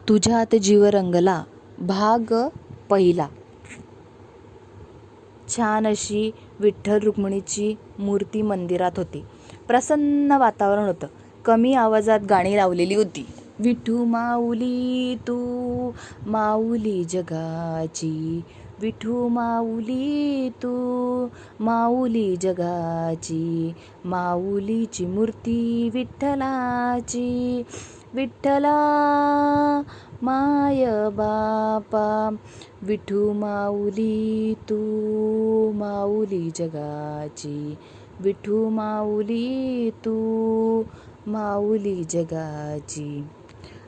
तुझ्यात जीव रंगला भाग पहिला. छान अशी विठ्ठल रुक्मिणीची मूर्ती मंदिरात होती. प्रसन्न वातावरण होतं. कमी आवाजात गाणी लावलेली होती. विठू माऊली तू माऊली जगाची, विठू माऊली तू माऊली जगाची, माऊलीची मूर्ती विठ्ठलाची, विठ्ठला माय बापा, विठू माऊली तू माऊली जगाची, विठू माऊली तू माऊली जगाची.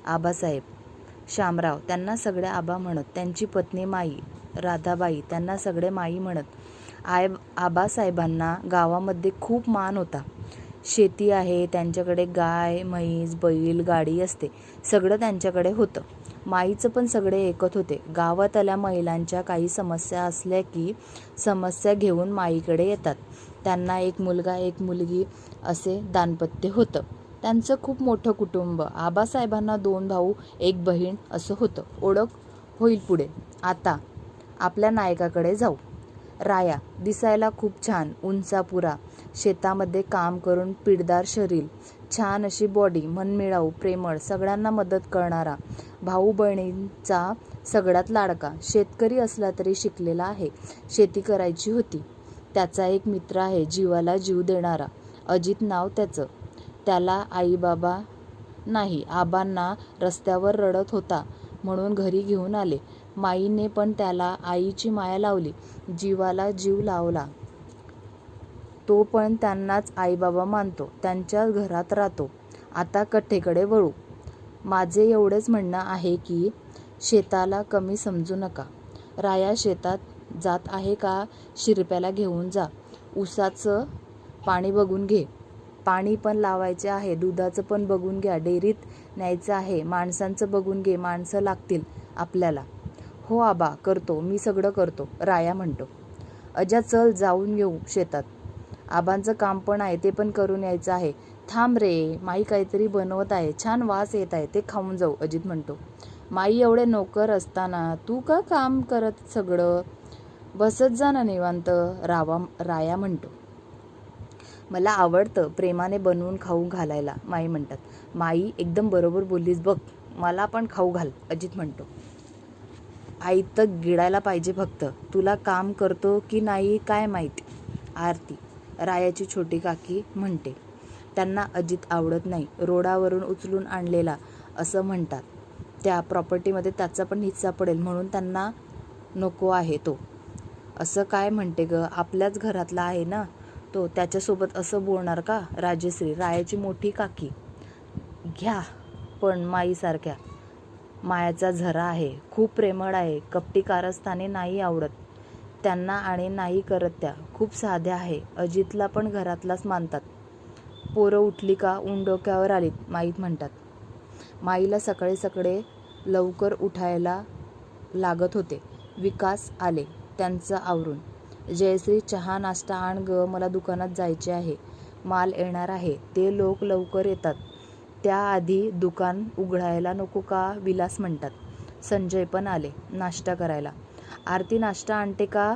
आबासाहेब शामराव त्यांना सगळे आबा म्हणत. त्यांची पत्नी माई राधाबाई त्यांना सगळे माई म्हणत. आबासाहेबांना गावामध्ये खूप मान होता. शेती आहे त्यांच्याकडे, गाय म्हैस बैल गाडी असते, सगळं त्यांच्याकडे होतं. माईचं पण सगळे ऐकत होते. गावातल्या महिलांच्या काही समस्या असल्या की समस्या घेऊन माईकडे येतात. त्यांना एक मुलगा एक मुलगी असे दाम्पत्य होतं. त्यांचं खूप मोठं कुटुंब. आबासाहेबांना 2 भाऊ 1 बहीण असं होतं. ओळख होईल पुढे. आता आपल्या नायकाकडे जाऊ. राया दिसायला खूप छान, उंचापुरा, शेतामध्ये काम करून पिळदार शरीर, छान अशी बॉडी, मनमिळाऊ, प्रेमळ, सगळ्यांना मदत करणारा, भाऊ बहिणींचा सगळ्यात लाडका. शेतकरी असला तरी शिकलेला आहे. शेती करायची होती. त्याचा एक मित्र आहे जीवाला जीव देणारा, अजित नाव त्याचं. त्याला आई बाबा नाही. आबांना रस्त्यावर रडत होता म्हणून घरी घेऊन आले. माईने पण त्याला आईची माया लावली, जीवाला जीव लावला. तो पण त्यांनाच आईबाबा मानतो, त्यांच्याच घरात राहतो. आता कथेकडे वळू. माझे एवढेच म्हणणं आहे की शेताला कमी समजू नका. राया शेतात जात आहे का शिरप्याला घेऊन जा. ऊसाचं पाणी बघून घे. पाणी पण लावायचे आहे. दुधाचं पण बघून घ्या. डेअरीत न्यायचं आहे. माणसांचं बघून घे. माणसं लागतील आपल्याला. हो आबा करतो, मी सगळं करतो, राया म्हणतो. अजा चल जाऊन येऊ शेतात. आबांचं काम पण आहे, ते पण करून यायचं आहे. थांब रे, माई काहीतरी बनवत आहे, छान वास येत आहे, ते खाऊन जाऊ, अजित म्हणतो. माई एवढे नोकर असताना तू का काम करत सगळं? बसत जा ना निवांत, राया म्हणतो. मला आवडतं प्रेमाने बनवून खाऊ घालायला, माई म्हणतात. माई एकदम बरोबर बोललीस बघ, मला पण खाऊ घाल, अजित म्हणतो. आई तर गिळायला पाहिजे फक्त. तुला काम करतो की नाही काय माहिती. आरती रायाची छोटी काकी म्हणते. त्यांना अजित आवडत नाही. रोडावरून उचलून आणलेला असं म्हणतात. त्या प्रॉपर्टीमध्ये त्याचा पण हिस्सा पडेल म्हणून त्यांना नको आहे तो. असं काय म्हणते ग, आपल्याच घरातला आहे ना तो, त्याच्यासोबत असं बोलणार का? राजश्री रायाची मोठी काकी. घ्या पण माईसारख्या मायाचा झरा आहे, खूप प्रेमळ आहे. कपटी कारस्थाने नाही आवडत त्यांना आणि नाही करत त्या. खूप साध्या आहे. अजितला पण घरातलाच मानतात. पोरं उठली का ऊन डोक्यावर आलीत, माईत म्हणतात. माईला सकाळी सकाळी लवकर उठायला लागत होते. विकास आले त्यांचं आवरून. जयश्री चहा नाश्ता आण ग, मला दुकानात जायचे आहे. माल येणार आहे. ते लोक लवकर येतात. त्याआधी दुकान उघडायला नको का, विलास म्हणतात. संजय पण आले नाश्ता करायला. आरती नाश्ता आणते का?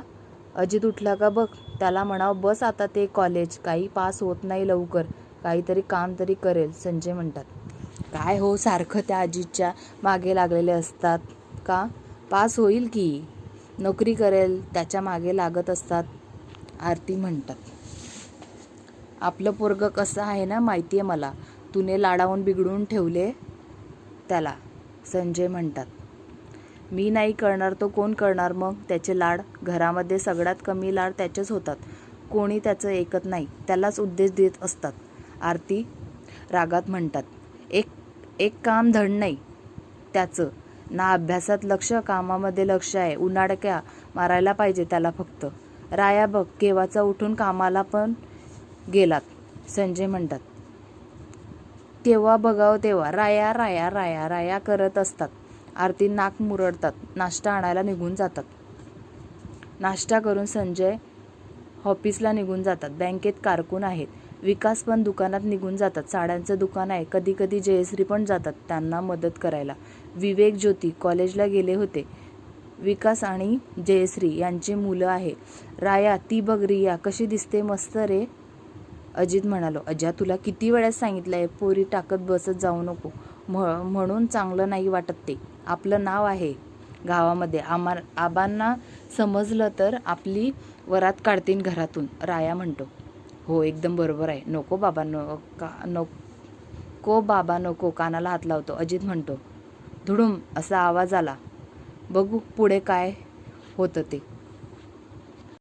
अजित उठला का बघ, त्याला म्हणावं बस आता, ते कॉलेज काही पास होत नाही लवकर, काहीतरी काम तरी करेल, संजय म्हणतात. काय हो सारखं त्या अजितच्या मागे लागलेले असतात का? पास होईल की, नोकरी करेल, त्याच्या मागे लागत असतात, आरती म्हणतात. आपलं पोरगं कसं आहे ना माहिती आहे मला, तूने लाडावून बिघडून ठेवले त्याला, संजय म्हणतात. मी नाही करणार तो कोण करणार मग त्याचे लाड? घरामध्ये सगळ्यात कमी लाड त्याचेच होतात. कोणी त्याचं ऐकत नाही, त्यालाच उद्देश देत असतात, आरती रागात म्हणतात. एक काम धड नाही त्याचं, ना अभ्यासात लक्ष, कामामध्ये लक्ष आहे. उन्हाळक्या मारायला पाहिजे त्याला फक्त. राया बघ केव्हाचा उठून कामाला पण गेलात, संजय म्हणतात. तेव्हा बघाव तेव्हा राया राया राया राया करत असतात. आरती नाक मुरडतात. नाश्ता आणायला निघून जातात. नाश्ता करून संजय ऑफिसला निघून जातात. बँकेत कारकून आहेत. विकास पण दुकानात निघून जातात. साड्यांचं दुकान आहे. कधी कधी जयश्री पण जातात त्यांना मदत करायला. विवेक ज्योती कॉलेजला गेले होते. विकास आणि जयश्री यांची मुलं आहे. राया ती बघ रिया कशी दिसते मस्त रे. अजित म्हणालो, अज्या तुला किती वेळेस सांगितलंय पोरी टाकत बसत जाऊ नको. म्हणून चांगलं नाही वाटत ते. आपलं नाव आहे गावामध्ये. आबांना समजलं तर आपली वरात काढतील घरातून. राया म्हणतो, हो एकदम बरोबर आहे. नको बाबा नको. कानाला हात लावतो. अजित म्हणतो, धुडूम असा आवाज आला. बघू पुढे काय होतं ते.